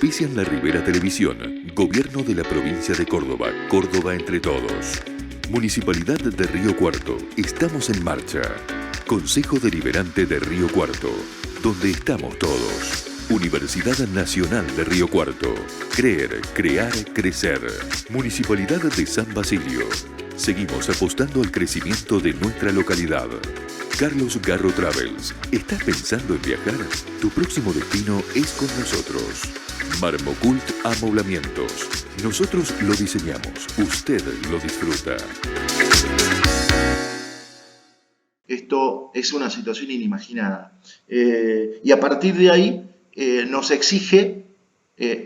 Auspician La Ribera Televisión, Gobierno de la Provincia de Córdoba, Córdoba entre todos. Municipalidad de Río Cuarto, estamos en marcha. Consejo Deliberante de Río Cuarto, donde estamos todos. Universidad Nacional de Río Cuarto. Creer, crear, crecer. Municipalidad de San Basilio. Seguimos apostando al crecimiento de nuestra localidad. Carlos Garro Travels. ¿Estás pensando en viajar? Tu próximo destino es con nosotros. Marmocult Amoblamientos. Nosotros lo diseñamos. Usted lo disfruta. Esto es una situación inimaginada. Y a partir de ahí nos exige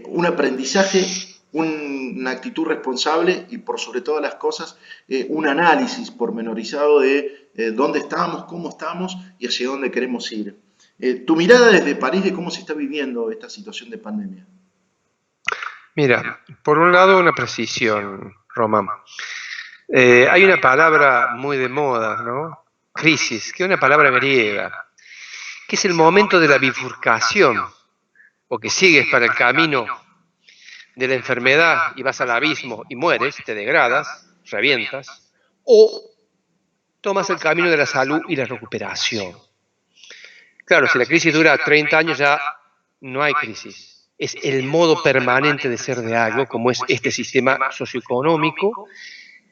un aprendizaje, una actitud responsable y por sobre todas las cosas un análisis pormenorizado de dónde estamos, cómo estamos y hacia dónde queremos ir. Tu mirada desde París de cómo se está viviendo esta situación de pandemia. Mira, por un lado una precisión, Román. Hay una palabra muy de moda, ¿no? Crisis, que es una palabra griega, que es el momento de la bifurcación, o que sigues para el camino de la enfermedad y vas al abismo y mueres, te degradas, revientas, o tomas el camino de la salud y la recuperación. Claro, si la crisis dura 30 años ya no hay crisis. Es el modo permanente de ser de algo, como es este sistema socioeconómico,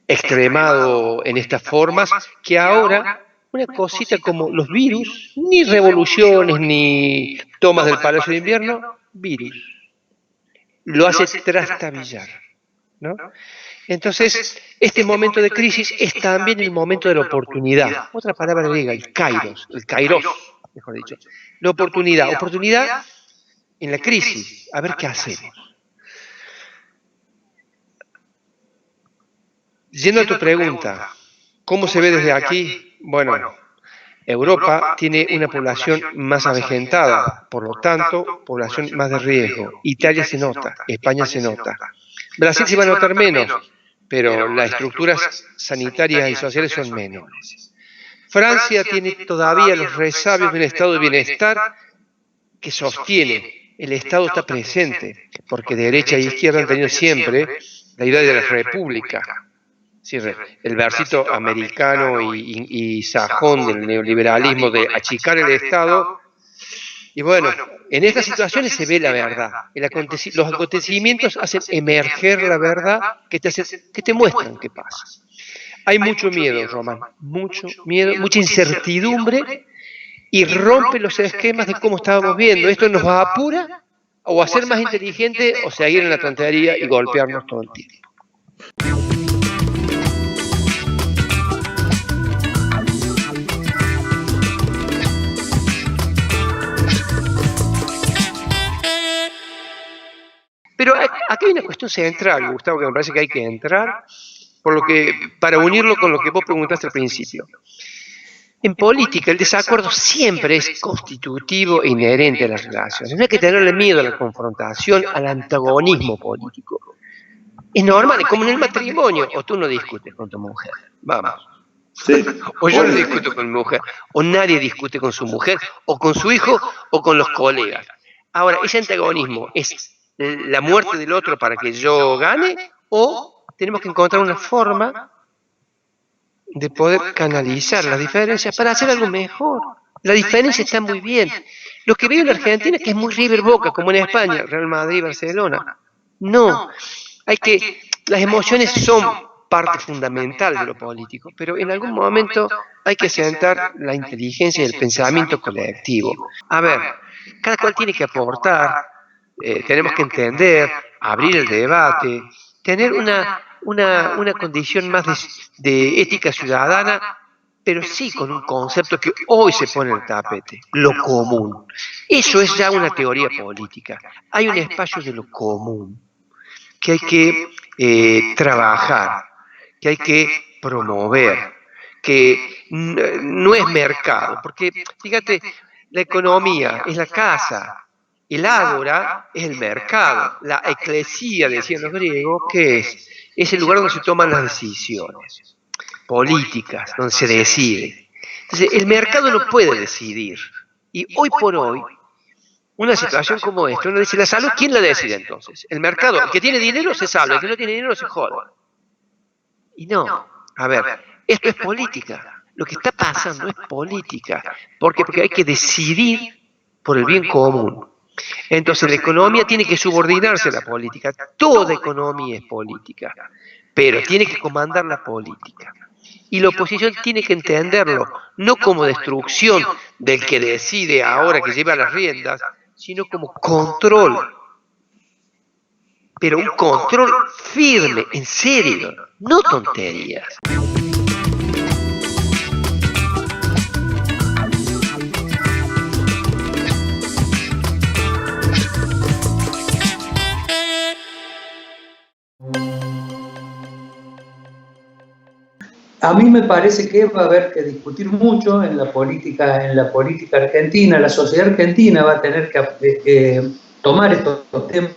extremado en estas formas, que ahora una cosita como los virus, ni revoluciones, ni tomas del Palacio de Invierno, virus, lo hace trastabillar, ¿no? Entonces, este momento de crisis es también el momento de la oportunidad. Otra palabra griega, el kairos, mejor dicho. La oportunidad en la crisis, a ver qué hacemos. Yendo a tu pregunta, ¿cómo se ve desde aquí? Bueno, Europa tiene una población más avejentada, por lo tanto, población más de riesgo. Italia se nota, España se nota. Brasil se va a notar menos, pero las estructuras sanitarias y sociales son menores. Francia tiene todavía los resabios de un estado de bienestar que sostiene. El Estado está presente, porque derecha e izquierda han tenido siempre la idea de la república. Sí, el versito americano y sajón del neoliberalismo de achicar el Estado. Y bueno, en estas situaciones se ve la verdad. Los acontecimientos hacen emerger la verdad que te muestran qué pasa. Hay mucho miedo, Román, mucho miedo, mucha incertidumbre y rompe los esquemas de cómo estábamos viendo. Esto nos apura o a ser más inteligente o seguir en la tontería y golpearnos todo el tiempo. Pero aquí hay una cuestión central, Gustavo, que me parece que hay que entrar, para unirlo con lo que vos preguntaste al principio. En política, el desacuerdo siempre es constitutivo e inherente a las relaciones. No hay que tenerle miedo a la confrontación, al antagonismo político. Es normal, es como en el matrimonio. O tú no discutes con tu mujer, vamos. Sí. O yo no discuto con mi mujer, o nadie discute con su mujer, o con su hijo, o con los colegas. Ahora, ese antagonismo es la muerte del otro para que yo gane, o tenemos que encontrar una forma de poder canalizar las diferencias para hacer algo mejor. La diferencia está muy bien. Lo que veo en la Argentina es que es muy River Boca, como en España, Real Madrid, Barcelona. No, las emociones son parte fundamental de lo político, pero en algún momento hay que asentar la inteligencia y el pensamiento colectivo. A ver, cada cual tiene que aportar. Tenemos que entender, abrir el debate, tener una condición más de ética ciudadana, pero sí con un concepto que hoy se pone en el tapete, lo común. Eso es ya una teoría política. Hay un espacio de lo común que hay que trabajar, que hay que promover, que no es mercado, porque fíjate, la economía es la casa. El ágora es el mercado, la eclesía, decían los griegos, que es el lugar donde se toman las decisiones políticas, donde se decide. Entonces, el mercado no puede decidir. Y hoy por hoy, una situación como esta, uno dice, la salud, ¿quién la decide entonces? El mercado. El que tiene dinero se salva, el que no tiene dinero se joda. Y no, a ver, esto es política. Lo que está pasando es política. ¿Por qué? Porque hay que decidir por el bien común. Entonces la economía tiene que subordinarse a la política. Toda economía es política, pero tiene que comandar la política. Y la oposición tiene que entenderlo, no como destrucción del que decide ahora que lleva las riendas, sino como control. Pero un control firme, en serio, no tonterías. A mí me parece que va a haber que discutir mucho en la política argentina. La sociedad argentina va a tener que tomar estos temas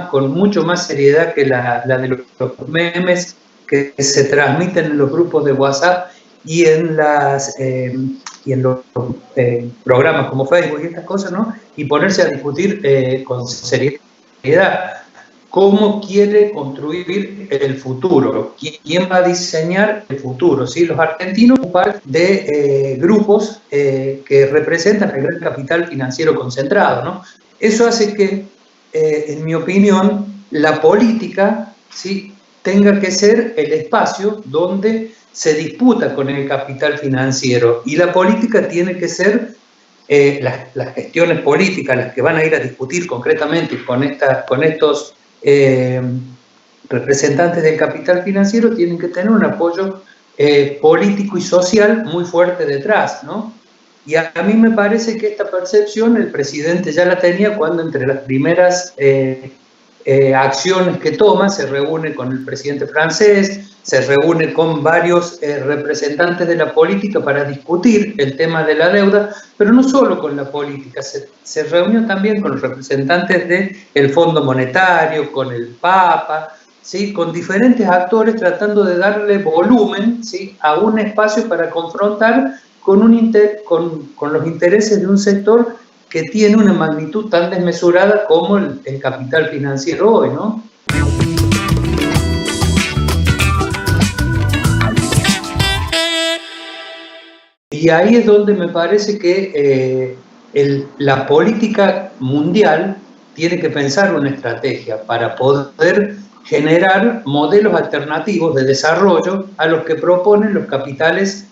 con mucho más seriedad que la de los memes que se transmiten en los grupos de WhatsApp y en los programas como Facebook y estas cosas, ¿no? Y ponerse a discutir con seriedad. ¿Cómo quiere construir el futuro? ¿Quién va a diseñar el futuro? ¿Sí? Los argentinos son parte de grupos que representan el gran capital financiero concentrado, ¿no? Eso hace que, en mi opinión, la política, ¿sí?, tenga que ser el espacio donde se disputa con el capital financiero. Y la política tiene que ser las gestiones políticas, las que van a ir a discutir concretamente con estos representantes del capital financiero, tienen que tener un apoyo político y social muy fuerte detrás, ¿no? Y a mí me parece que esta percepción el presidente ya la tenía cuando entre las primeras acciones que toma se reúne con el presidente francés, se reúne con varios representantes de la política para discutir el tema de la deuda, pero no solo con la política, se reunió también con los representantes del Fondo Monetario, con el Papa, ¿sí?, con diferentes actores tratando de darle volumen, ¿sí?, a un espacio para confrontar con los intereses de un sector que tiene una magnitud tan desmesurada como el capital financiero hoy, ¿no? Y ahí es donde me parece que la política mundial tiene que pensar una estrategia para poder generar modelos alternativos de desarrollo a los que proponen los capitales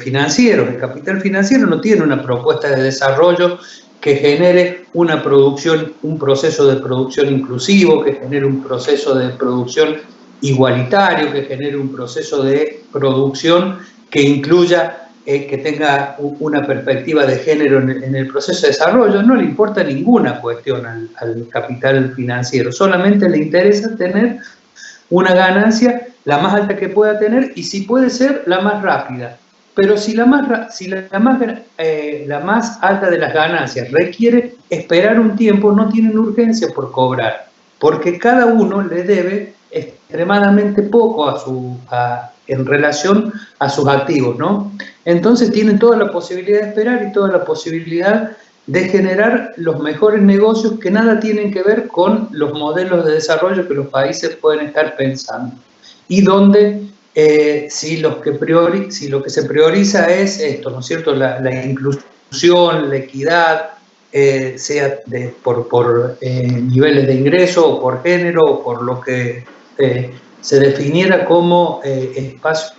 financieros. El capital financiero no tiene una propuesta de desarrollo que genere una producción, un proceso de producción inclusivo, que genere un proceso de producción igualitario, que genere un proceso de producción que incluya, que tenga una perspectiva de género en el proceso de desarrollo. No le importa ninguna cuestión al capital financiero, solamente le interesa tener una ganancia la más alta que pueda tener y, si puede ser, la más rápida. Pero si la más alta de las ganancias requiere esperar un tiempo, no tienen urgencia por cobrar, porque cada uno le debe extremadamente poco en relación a sus activos, ¿no? Entonces tienen toda la posibilidad de esperar y toda la posibilidad de generar los mejores negocios que nada tienen que ver con los modelos de desarrollo que los países pueden estar pensando. Y donde si lo que se prioriza es esto, ¿no es cierto?, la inclusión, la equidad, sea por niveles de ingreso, o por género, o por lo que se definiera como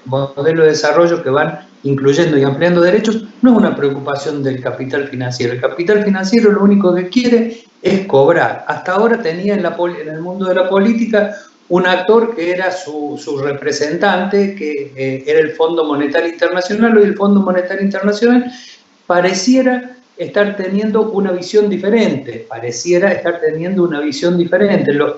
modelo de desarrollo que van incluyendo y ampliando derechos, no es una preocupación del capital financiero. El capital financiero lo único que quiere es cobrar. Hasta ahora tenía en el mundo de la política un actor que era su representante, que era el Fondo Monetario Internacional. Hoy el Fondo Monetario Internacional pareciera estar teniendo una visión diferente,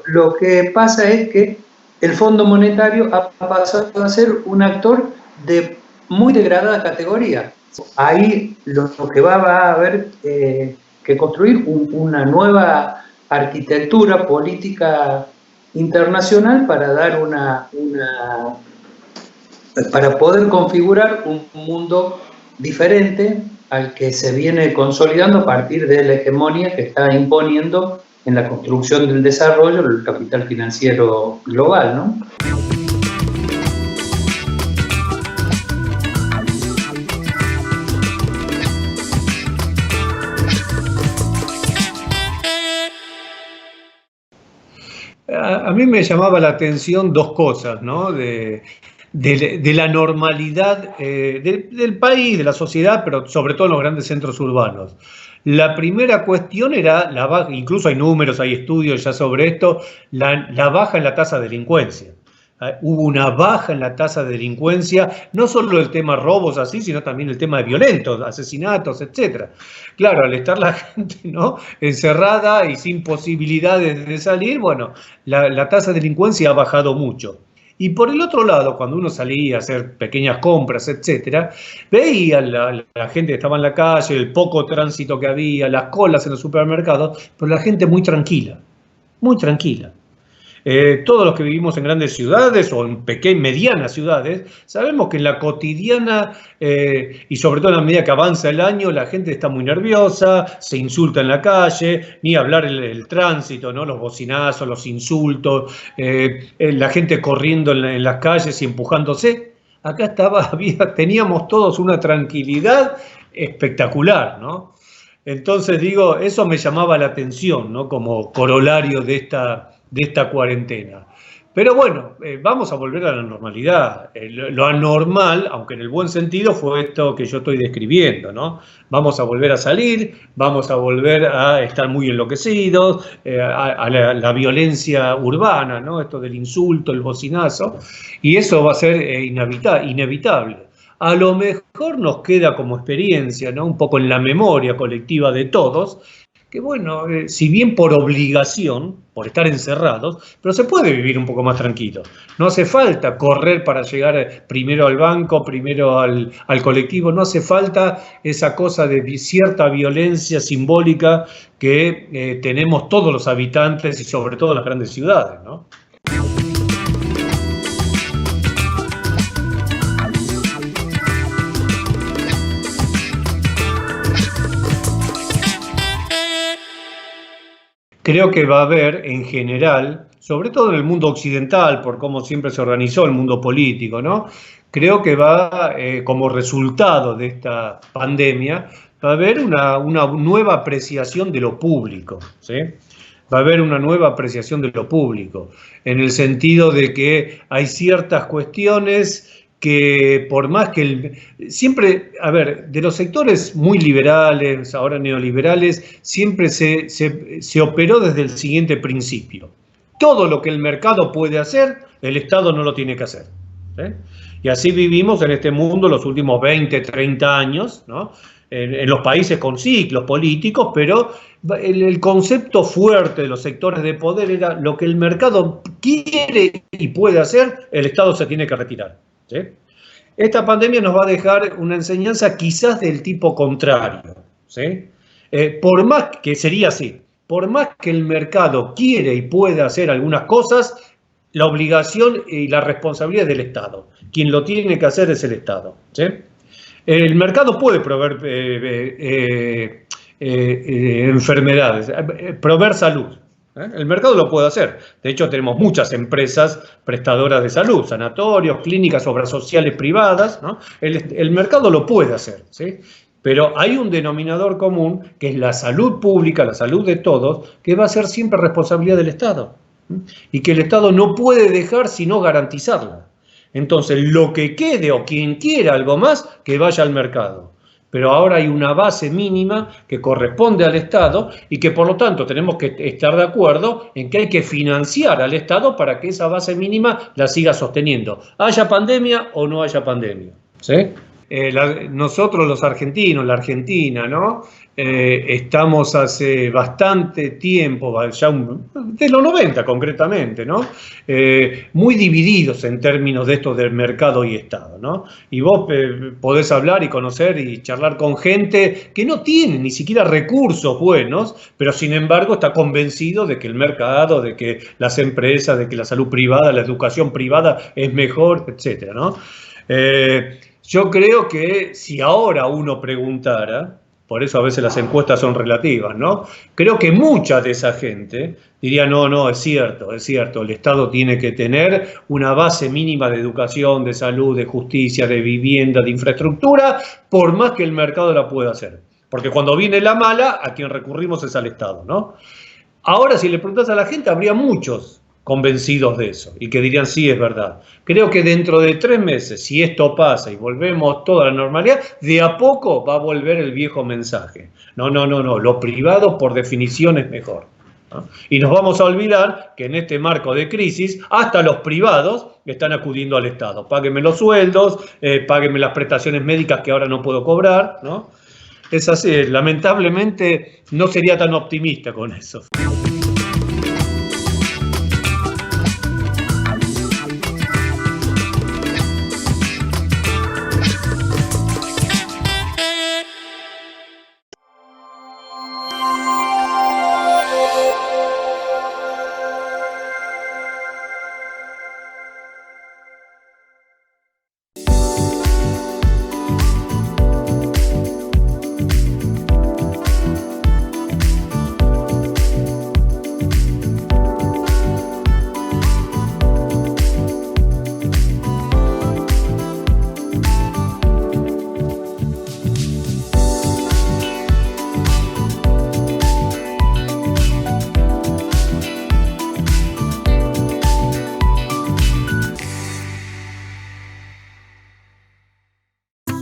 Lo que pasa es que el Fondo Monetario ha pasado a ser un actor de muy degradada categoría. Ahí lo que va a haber que construir una nueva arquitectura política internacional para dar para poder configurar un mundo diferente al que se viene consolidando a partir de la hegemonía que está imponiendo en la construcción del desarrollo el capital financiero global, ¿no? A mí me llamaba la atención dos cosas, ¿no? De la normalidad del país, de la sociedad, pero sobre todo en los grandes centros urbanos. La primera cuestión era la baja, incluso hay números, hay estudios ya sobre esto, la baja en la tasa de delincuencia. Hubo una baja en la tasa de delincuencia, no solo el tema robos así, sino también el tema de violentos, asesinatos, etc. Claro, al estar la gente, ¿no?, encerrada y sin posibilidades de salir, bueno, la tasa de delincuencia ha bajado mucho. Y por el otro lado, cuando uno salía a hacer pequeñas compras, etc., veía la gente que estaba en la calle, el poco tránsito que había, las colas en los supermercados, pero la gente muy tranquila, muy tranquila. Todos los que vivimos en grandes ciudades o en medianas ciudades, sabemos que en la cotidiana, y sobre todo en la medida que avanza el año, la gente está muy nerviosa, se insulta en la calle, ni hablar el tránsito, ¿no?, los bocinazos, los insultos, la gente corriendo en las calles y empujándose. Acá teníamos todos una tranquilidad espectacular, ¿no? Entonces digo, eso me llamaba la atención, ¿no?, como corolario de esta cuarentena. Pero bueno, vamos a volver a la normalidad. Lo anormal, aunque en el buen sentido, fue esto que yo estoy describiendo, ¿no? Vamos a volver a salir, vamos a volver a estar muy enloquecidos, a la violencia urbana, ¿no?, esto del insulto, el bocinazo, y eso va a ser inevitable. A lo mejor nos queda como experiencia, ¿no?, un poco en la memoria colectiva de todos, que bueno, si bien por obligación, por estar encerrados, pero se puede vivir un poco más tranquilo. No hace falta correr para llegar primero al banco, primero al colectivo, no hace falta esa cosa de cierta violencia simbólica que tenemos todos los habitantes y sobre todo en las grandes ciudades, ¿no? Creo que va a haber, en general, sobre todo en el mundo occidental, por cómo siempre se organizó el mundo político, ¿no? Creo que como resultado de esta pandemia, va a haber una nueva apreciación de lo público, ¿sí? Va a haber una nueva apreciación de lo público, en el sentido de que hay ciertas cuestiones que por más que siempre, a ver, de los sectores muy liberales, ahora neoliberales, siempre se operó desde el siguiente principio. Todo lo que el mercado puede hacer, el Estado no lo tiene que hacer, ¿sí? Y así vivimos en este mundo los últimos 20, 30 años, ¿no? En los países con ciclos políticos, pero el concepto fuerte de los sectores de poder era lo que el mercado quiere y puede hacer, el Estado se tiene que retirar, ¿sí? Esta pandemia nos va a dejar una enseñanza quizás del tipo contrario, ¿sí? Por más que sería así, por más que el mercado quiere y puede hacer algunas cosas, la obligación y la responsabilidad es del Estado. Quien lo tiene que hacer es el Estado, ¿sí? El mercado puede proveer enfermedades, proveer salud. El mercado lo puede hacer. De hecho, tenemos muchas empresas prestadoras de salud, sanatorios, clínicas, obras sociales privadas, ¿no? El mercado lo puede hacer, ¿sí? Pero hay un denominador común, que es la salud pública, la salud de todos, que va a ser siempre responsabilidad del Estado, ¿sí? Y que el Estado no puede dejar sino garantizarla. Entonces, lo que quede o quien quiera algo más, que vaya al mercado. Pero ahora hay una base mínima que corresponde al Estado y que por lo tanto tenemos que estar de acuerdo en que hay que financiar al Estado para que esa base mínima la siga sosteniendo, haya pandemia o no haya pandemia, ¿sí? Nosotros los argentinos, la Argentina, ¿no? Estamos hace bastante tiempo, ya de los 90 concretamente, ¿no? Muy divididos en términos de esto del mercado y Estado, ¿no? Y vos podés hablar y conocer y charlar con gente que no tiene ni siquiera recursos buenos, pero sin embargo está convencido de que el mercado, de que las empresas, de que la salud privada, la educación privada es mejor, etcétera, ¿no? Yo creo que si ahora uno preguntara, por eso a veces las encuestas son relativas, ¿no? Creo que mucha de esa gente diría, no, es cierto, el Estado tiene que tener una base mínima de educación, de salud, de justicia, de vivienda, de infraestructura, por más que el mercado la pueda hacer. Porque cuando viene la mala, a quien recurrimos es al Estado, ¿no? Ahora, si le preguntas a la gente, habría muchos convencidos de eso y que dirían, sí, es verdad. Creo que dentro de 3 meses, si esto pasa y volvemos toda la normalidad, de a poco va a volver el viejo mensaje. No, lo privado por definición es mejor, ¿no? Y nos vamos a olvidar que en este marco de crisis, hasta los privados están acudiendo al Estado. Páguenme los sueldos, páguenme las prestaciones médicas que ahora no puedo cobrar, ¿no? Es así, lamentablemente no sería tan optimista con eso.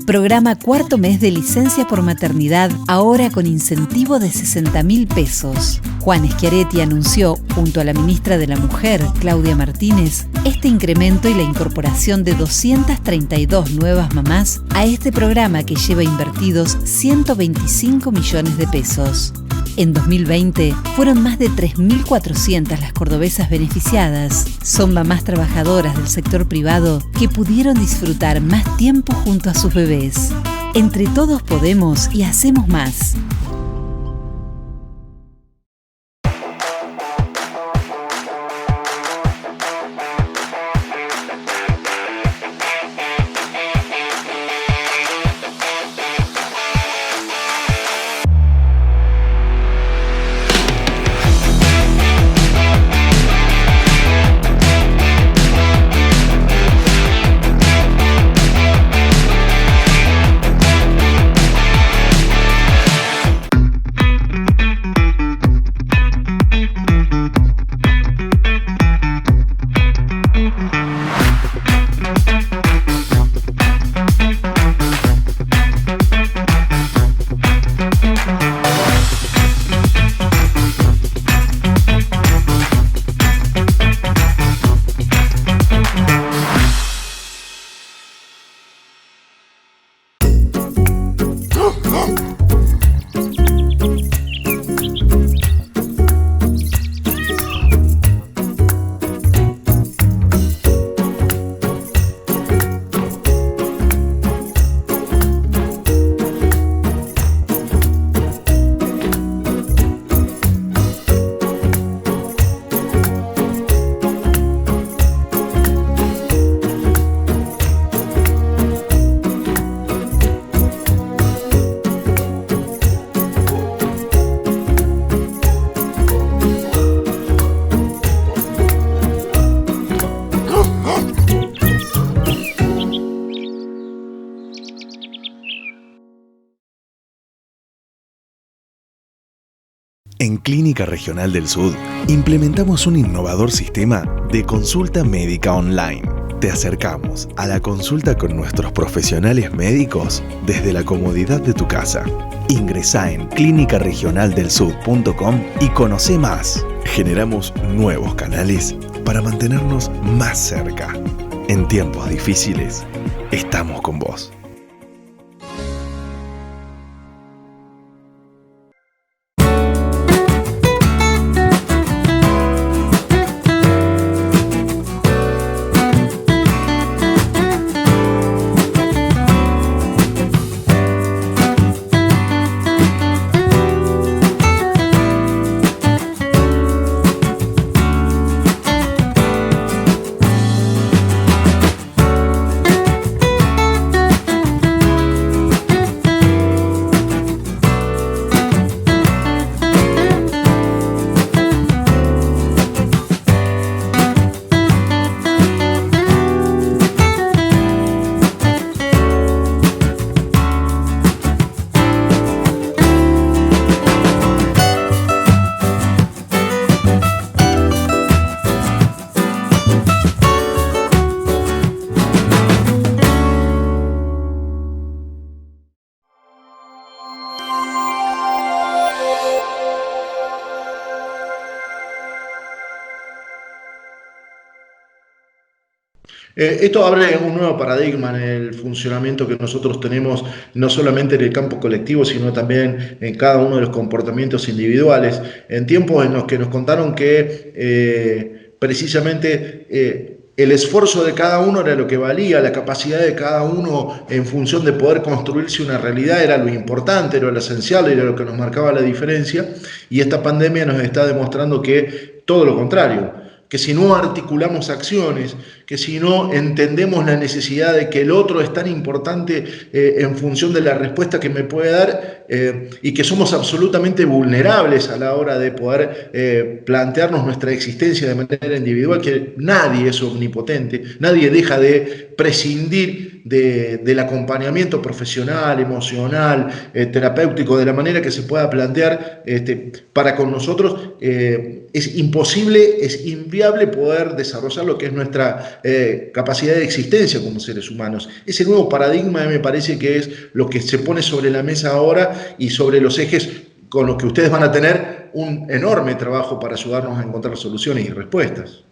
Programa cuarto mes de licencia por maternidad, ahora con incentivo de 60.000 pesos. Juan Schiaretti anunció, junto a la ministra de la Mujer, Claudia Martínez, este incremento y la incorporación de 232 nuevas mamás a este programa que lleva invertidos 125 millones de pesos. En 2020 fueron más de 3.400 las cordobesas beneficiadas. Son mamás trabajadoras del sector privado que pudieron disfrutar más tiempo junto a sus bebés. Entre todos podemos y hacemos más. En Clínica Regional del Sud implementamos un innovador sistema de consulta médica online. Te acercamos a la consulta con nuestros profesionales médicos desde la comodidad de tu casa. Ingresá en clinicaregionaldelsud.com y conoce más. Generamos nuevos canales para mantenernos más cerca. En tiempos difíciles, estamos con vos. Esto abre un nuevo paradigma en el funcionamiento que nosotros tenemos, no solamente en el campo colectivo, sino también en cada uno de los comportamientos individuales. En tiempos en los que nos contaron que precisamente el esfuerzo de cada uno era lo que valía, la capacidad de cada uno en función de poder construirse una realidad era lo importante, era lo esencial, era lo que nos marcaba la diferencia, y esta pandemia nos está demostrando que todo lo contrario, que si no articulamos acciones, que si no entendemos la necesidad de que el otro es tan importante en función de la respuesta que me puede dar, y que somos absolutamente vulnerables a la hora de poder plantearnos nuestra existencia de manera individual, que nadie es omnipotente, nadie deja de prescindir del acompañamiento profesional, emocional, terapéutico, de la manera que se pueda plantear para con nosotros. Es imposible, es inviable poder desarrollar lo que es nuestra capacidad de existencia como seres humanos. Ese nuevo paradigma me parece que es lo que se pone sobre la mesa ahora y sobre los ejes con los que ustedes van a tener un enorme trabajo para ayudarnos a encontrar soluciones y respuestas.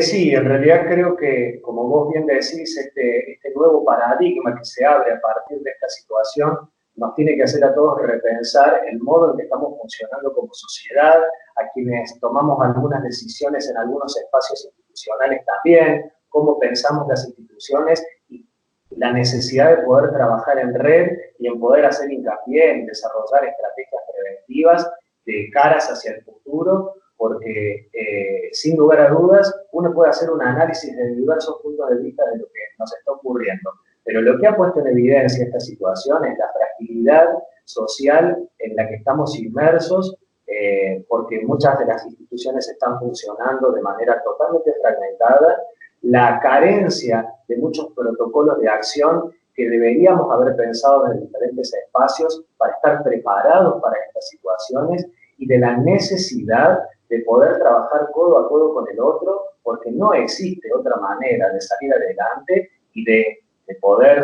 Sí, en realidad creo que, como vos bien decís, este nuevo paradigma que se abre a partir de esta situación nos tiene que hacer a todos repensar el modo en que estamos funcionando como sociedad, a quienes tomamos algunas decisiones en algunos espacios institucionales también, cómo pensamos las instituciones y la necesidad de poder trabajar en red y en poder hacer hincapié en desarrollar estrategias preventivas de caras hacia el futuro, porque sin lugar a dudas uno puede hacer un análisis de diversos puntos de vista de lo que nos está ocurriendo. Pero lo que ha puesto en evidencia esta situación es la fragilidad social en la que estamos inmersos, porque muchas de las instituciones están funcionando de manera totalmente fragmentada, la carencia de muchos protocolos de acción que deberíamos haber pensado en diferentes espacios para estar preparados para estas situaciones, y de la necesidad de poder trabajar codo a codo con el otro, porque no existe otra manera de salir adelante y de poder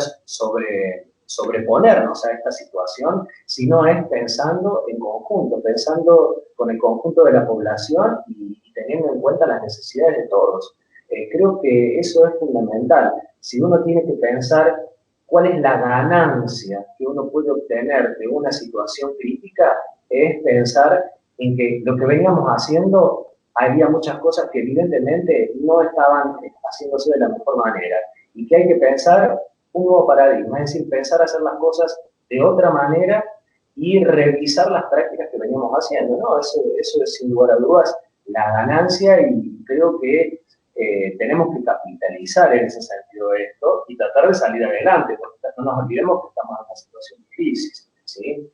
sobreponernos a esta situación, si no es pensando en conjunto, pensando con el conjunto de la población y teniendo en cuenta las necesidades de todos. Creo que eso es fundamental. Si uno tiene que pensar cuál es la ganancia que uno puede obtener de una situación crítica, es pensar en que lo que veníamos haciendo, había muchas cosas que evidentemente no estaban haciéndose de la mejor manera, y que hay que pensar un nuevo paradigma, es decir, pensar hacer las cosas de otra manera y revisar las prácticas que veníamos haciendo, ¿no? Eso es sin lugar a dudas la ganancia, y creo que tenemos que capitalizar en ese sentido esto y tratar de salir adelante, porque no nos olvidemos que estamos en una situación de crisis, ¿sí?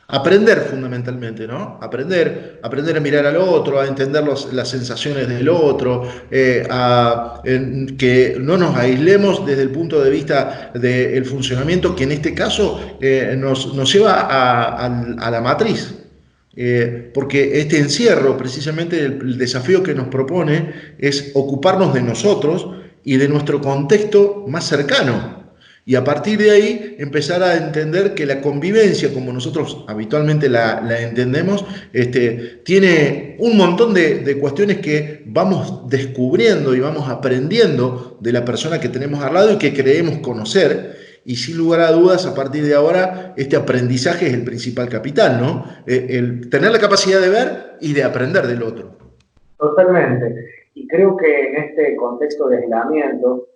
Aprender fundamentalmente, ¿no? Aprender a mirar al otro, a entender las sensaciones del otro, que no nos aislemos desde el punto de vista del funcionamiento que en este caso nos lleva a la matriz. Porque este encierro, precisamente el desafío que nos propone es ocuparnos de nosotros y de nuestro contexto más cercano. Y a partir de ahí empezar a entender que la convivencia, como nosotros habitualmente la entendemos, tiene un montón de cuestiones que vamos descubriendo y vamos aprendiendo de la persona que tenemos al lado y que creemos conocer. Y sin lugar a dudas, a partir de ahora, este aprendizaje es el principal capital, ¿no? El tener la capacidad de ver y de aprender del otro. Totalmente. Y creo que en este contexto de aislamiento,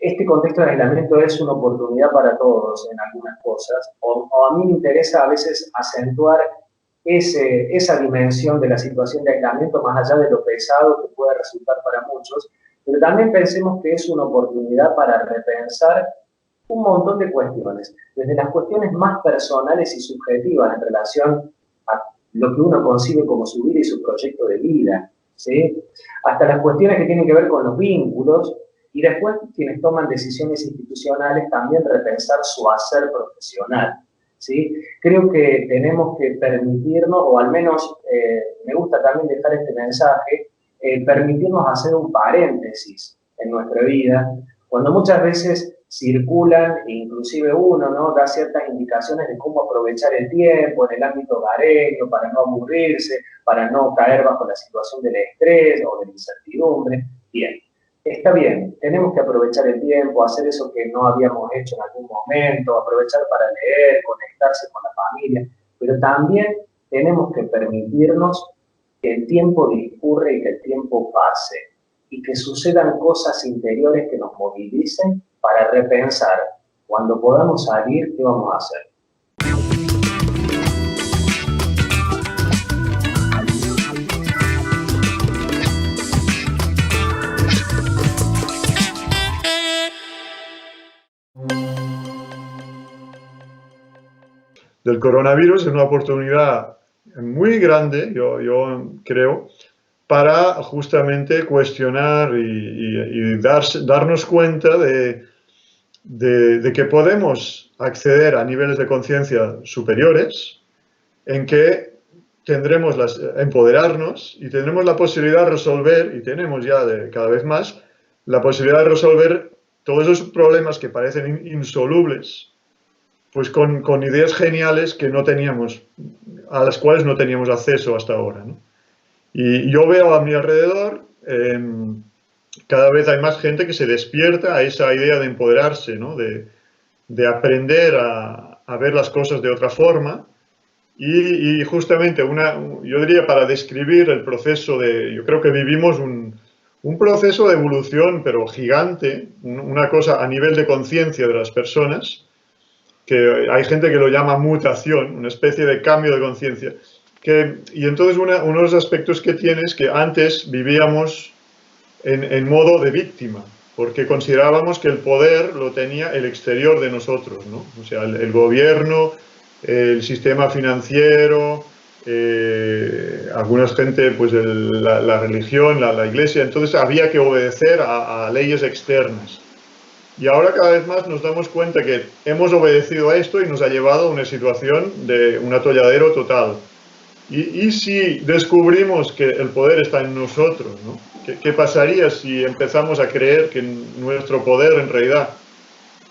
este contexto de aislamiento es una oportunidad para todos en algunas cosas, o a mí me interesa a veces acentuar esa dimensión de la situación de aislamiento más allá de lo pesado que puede resultar para muchos, pero también pensemos que es una oportunidad para repensar un montón de cuestiones, desde las cuestiones más personales y subjetivas en relación a lo que uno concibe como su vida y su proyecto de vida, ¿sí? Hasta las cuestiones que tienen que ver con los vínculos, y después quienes toman decisiones institucionales también repensar su hacer profesional, ¿sí? Creo que tenemos que permitirnos, o al menos me gusta también dejar este mensaje, permitirnos hacer un paréntesis en nuestra vida, Cuando muchas veces circulan, inclusive uno, ¿no?, da ciertas indicaciones de cómo aprovechar el tiempo en el ámbito hogareño para no aburrirse, para no caer bajo la situación del estrés o de la incertidumbre. Bien, está bien, tenemos que aprovechar el tiempo, hacer eso que no habíamos hecho en algún momento, aprovechar para leer, conectarse con la familia, pero también tenemos que permitirnos que el tiempo discurre y que el tiempo pase, y que sucedan cosas interiores que nos movilicen para repensar, cuando podamos salir, ¿qué vamos a hacer? Del coronavirus es una oportunidad muy grande, yo creo, para justamente cuestionar y darnos cuenta de que podemos acceder a niveles de conciencia superiores, en que tendremos empoderarnos y tendremos la posibilidad de resolver, y tenemos ya cada vez más, la posibilidad de resolver todos esos problemas que parecen insolubles, pues con ideas geniales que no teníamos, a las cuales no teníamos acceso hasta ahora, ¿no? Y yo veo a mi alrededor, cada vez hay más gente que se despierta a esa idea de empoderarse, ¿no?, de aprender a ver las cosas de otra forma. Y justamente, yo diría, para describir el proceso yo creo que vivimos un proceso de evolución, pero gigante, una cosa a nivel de conciencia de las personas, que hay gente que lo llama mutación, una especie de cambio de conciencia. Y entonces uno de los aspectos que tiene es que antes vivíamos en modo de víctima, porque considerábamos que el poder lo tenía el exterior de nosotros, ¿no? O sea, el gobierno, el sistema financiero, alguna gente, pues la religión, la iglesia, entonces había que obedecer a leyes externas. Y ahora cada vez más nos damos cuenta que hemos obedecido a esto y nos ha llevado a una situación de un atolladero total. Y si descubrimos que el poder está en nosotros, ¿no? ¿Qué pasaría si empezamos a creer que nuestro poder en realidad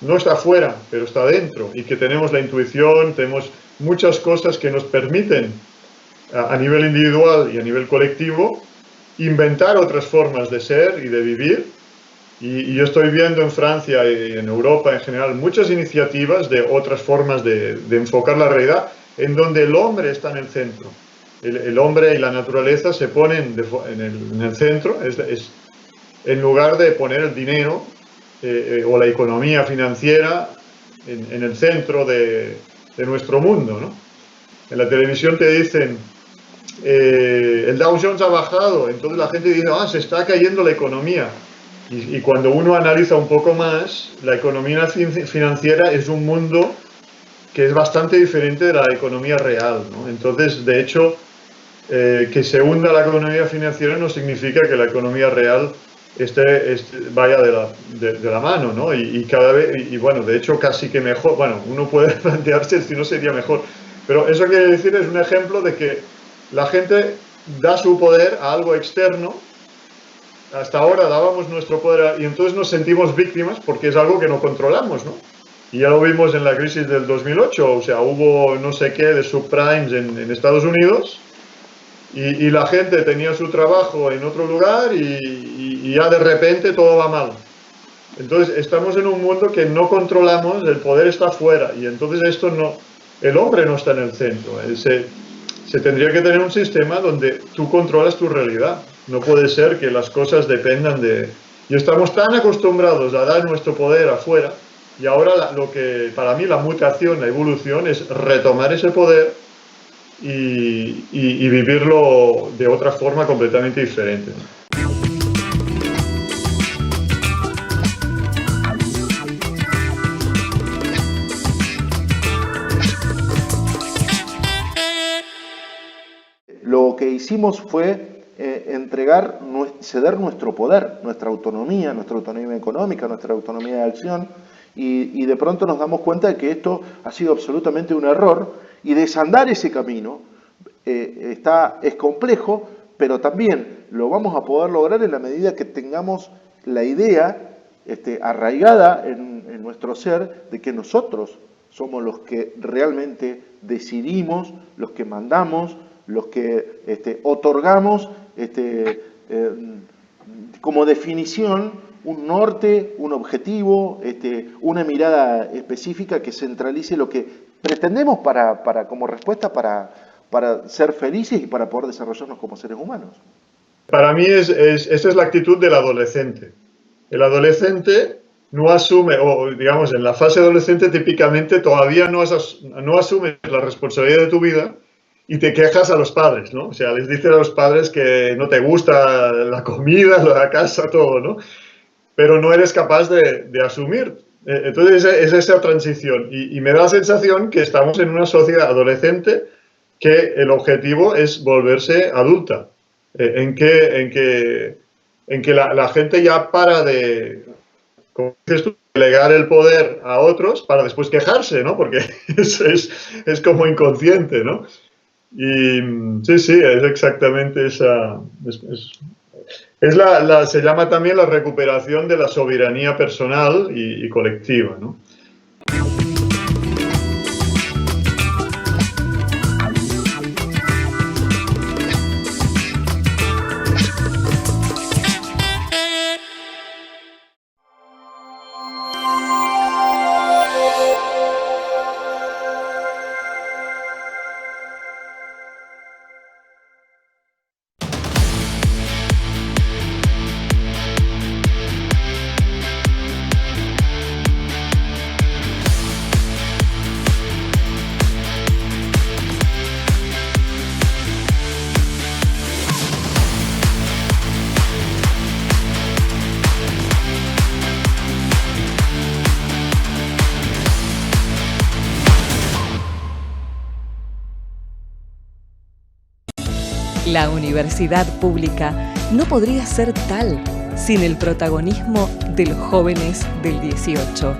no está fuera, pero está dentro, y que tenemos la intuición, tenemos muchas cosas que nos permiten a nivel individual y a nivel colectivo inventar otras formas de ser y de vivir? Y yo estoy viendo en Francia y en Europa en general muchas iniciativas de otras formas de enfocar la realidad, en donde el hombre está en el centro. El hombre y la naturaleza se ponen en el centro, en lugar de poner el dinero o la economía financiera en el centro de nuestro mundo, ¿no? En la televisión te dicen, el Dow Jones ha bajado, entonces la gente dice, se está cayendo la economía. Y cuando uno analiza un poco más, la economía financiera es un mundo que es bastante diferente de la economía real, ¿no? Entonces, de hecho, que se hunda la economía financiera no significa que la economía real vaya de la mano, ¿no? Y cada vez, y bueno, de hecho casi que mejor, bueno, uno puede plantearse si no sería mejor, pero eso quiere decir, es un ejemplo de que la gente da su poder a algo externo. Hasta ahora dábamos nuestro poder y entonces nos sentimos víctimas porque es algo que no controlamos, ¿no? Y ya lo vimos en la crisis del 2008, o sea, hubo no sé qué de subprimes en Estados Unidos y la gente tenía su trabajo en otro lugar y ya de repente todo va mal. Entonces estamos en un mundo que no controlamos, el poder está fuera y entonces el hombre no está en el centro. Se tendría que tener un sistema donde tú controlas tu realidad. No puede ser que las cosas dependan y estamos tan acostumbrados a dar nuestro poder afuera, y ahora lo que para mí la mutación, la evolución, es retomar ese poder y vivirlo de otra forma completamente diferente. Lo que hicimos fue ceder nuestro poder, nuestra autonomía económica, nuestra autonomía de acción, y de pronto nos damos cuenta de que esto ha sido absolutamente un error, y desandar ese camino es complejo, pero también lo vamos a poder lograr en la medida que tengamos la idea arraigada en nuestro ser de que nosotros somos los que realmente decidimos, los que mandamos, los que otorgamos como definición un norte, un objetivo, una mirada específica que centralice lo que pretendemos como respuesta para ser felices y para poder desarrollarnos como seres humanos. Para mí esa es la actitud del adolescente. El adolescente no asume, o digamos en la fase adolescente típicamente todavía no asumes la responsabilidad de tu vida y te quejas a los padres, ¿no? O sea, les dices a los padres que no te gusta la comida, la casa, todo, ¿no? Pero no eres capaz de asumir. Entonces es esa transición y me da la sensación que estamos en una sociedad adolescente que el objetivo es volverse adulta, en que la gente ya para de, como dices tú, delegar el poder a otros para después quejarse, ¿no? Porque es como inconsciente, ¿no? Y sí, es exactamente esa... se llama también la recuperación de la soberanía personal y colectiva, ¿no? La universidad pública no podría ser tal sin el protagonismo de los jóvenes del 18.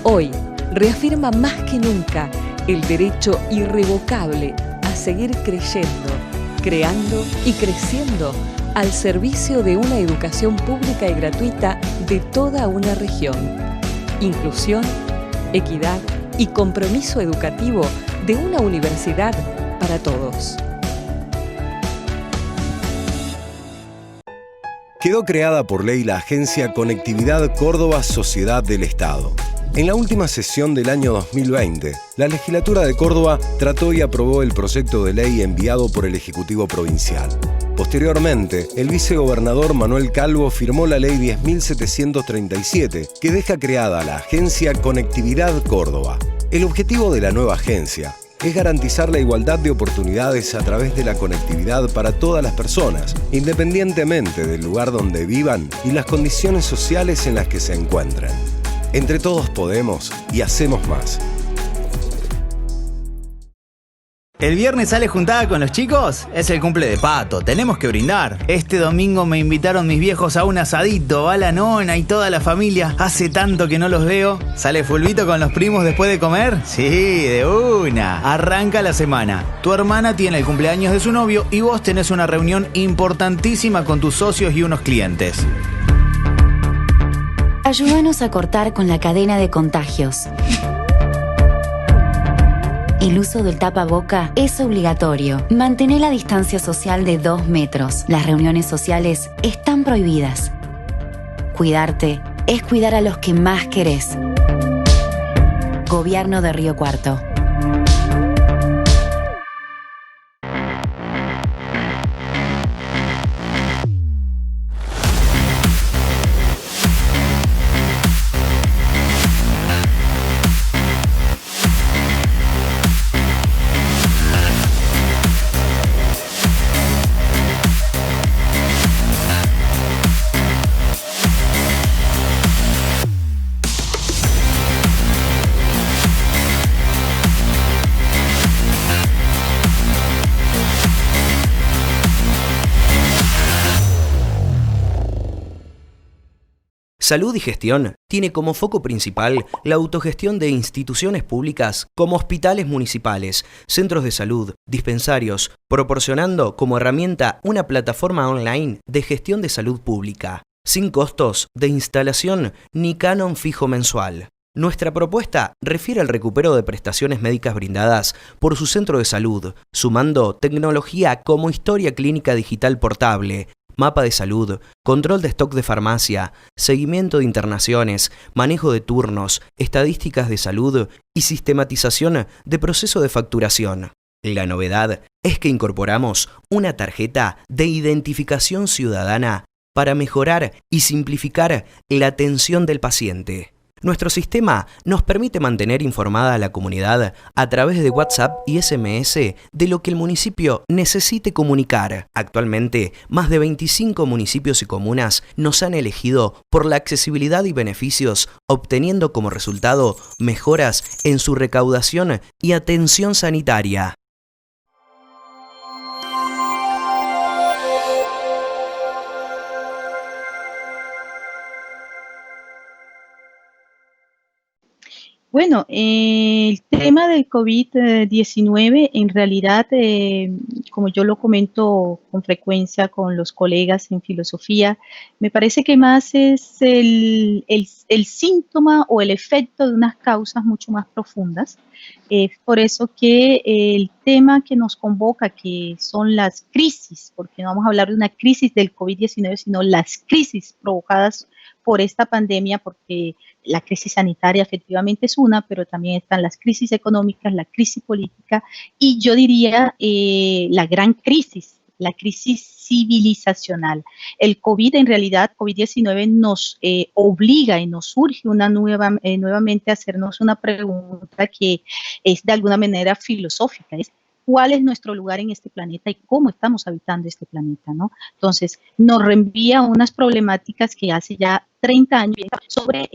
Hoy reafirma más que nunca el derecho irrevocable a seguir creyendo, creando y creciendo al servicio de una educación pública y gratuita de toda una región. Inclusión, equidad y compromiso educativo de una universidad para todos. Quedó creada por ley la Agencia Conectividad Córdoba Sociedad del Estado. En la última sesión del año 2020, la legislatura de Córdoba trató y aprobó el proyecto de ley enviado por el Ejecutivo Provincial. Posteriormente, el vicegobernador Manuel Calvo firmó la ley 10.737, que deja creada la Agencia Conectividad Córdoba. El objetivo de la nueva agencia es garantizar la igualdad de oportunidades a través de la conectividad para todas las personas, independientemente del lugar donde vivan y las condiciones sociales en las que se encuentren. Entre todos podemos y hacemos más. ¿El viernes sale juntada con los chicos? Es el cumple de Pato, tenemos que brindar. Este domingo me invitaron mis viejos a un asadito, va la nona y toda la familia. Hace tanto que no los veo. ¿Sale fulbito con los primos después de comer? Sí, de una. Arranca la semana. Tu hermana tiene el cumpleaños de su novio y vos tenés una reunión importantísima con tus socios y unos clientes. Ayúdanos a cortar con la cadena de contagios. El uso del tapaboca es obligatorio. Mantén la distancia social de 2 metros. Las reuniones sociales están prohibidas. Cuidarte es cuidar a los que más querés. Gobierno de Río Cuarto. Salud y Gestión tiene como foco principal la autogestión de instituciones públicas como hospitales municipales, centros de salud, dispensarios, proporcionando como herramienta una plataforma online de gestión de salud pública. sin costos de instalación ni canon fijo mensual. Nuestra propuesta refiere al recupero de prestaciones médicas brindadas por su centro de salud, sumando tecnología como historia clínica digital portable, mapa de salud, control de stock de farmacia, seguimiento de internaciones, manejo de turnos, estadísticas de salud y sistematización de proceso de facturación. La novedad es que incorporamos una tarjeta de identificación ciudadana para mejorar y simplificar la atención del paciente. Nuestro sistema nos permite mantener informada a la comunidad a través de WhatsApp y SMS de lo que el municipio necesite comunicar. Actualmente, más de 25 municipios y comunas nos han elegido por la accesibilidad y beneficios, obteniendo como resultado mejoras en su recaudación y atención sanitaria. Bueno, el tema del COVID-19, en realidad, como yo lo comento con frecuencia con los colegas en filosofía, me parece que más es el síntoma o el efecto de unas causas mucho más profundas. Por eso que el tema que nos convoca, que son las crisis, porque no vamos a hablar de una crisis del COVID-19, sino las crisis provocadas por esta pandemia, porque la crisis sanitaria efectivamente es una, pero también están las crisis económicas, la crisis política y yo diría la gran crisis, la crisis civilizacional. El COVID, en realidad, COVID-19 nos obliga y nos surge nuevamente a hacernos una pregunta que es de alguna manera filosófica, es cuál es nuestro lugar en este planeta y cómo estamos habitando este planeta, ¿no? Entonces, nos reenvía a unas problemáticas que hace ya 30 años sobre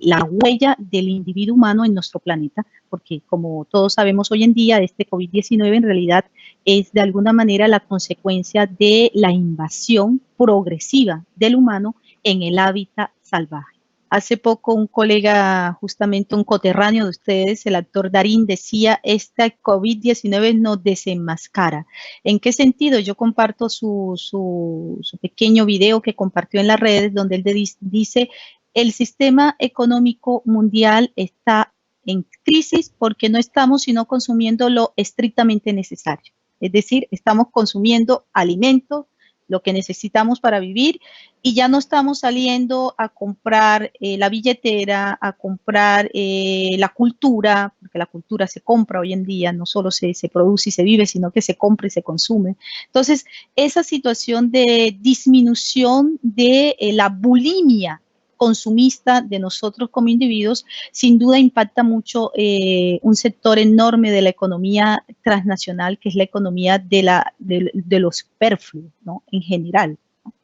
la huella del individuo humano en nuestro planeta, porque como todos sabemos hoy en día, este COVID-19 en realidad es de alguna manera la consecuencia de la invasión progresiva del humano en el hábitat salvaje. Hace poco un colega, justamente un coterráneo de ustedes, el actor Darín, decía, esta COVID-19 nos desenmascara. ¿En qué sentido? Yo comparto su pequeño video que compartió en las redes, donde él dice, el sistema económico mundial está en crisis porque no estamos sino consumiendo lo estrictamente necesario. Es decir, estamos consumiendo alimentos, lo que necesitamos para vivir y ya no estamos saliendo a comprar la billetera, a comprar la cultura, porque la cultura se compra hoy en día, no solo se produce y se vive, sino que se compra y se consume. Entonces, esa situación de disminución de la bulimia consumista de nosotros como individuos, sin duda impacta mucho un sector enorme de la economía transnacional, que es la economía de lo superfluo, ¿no? En general, ¿no?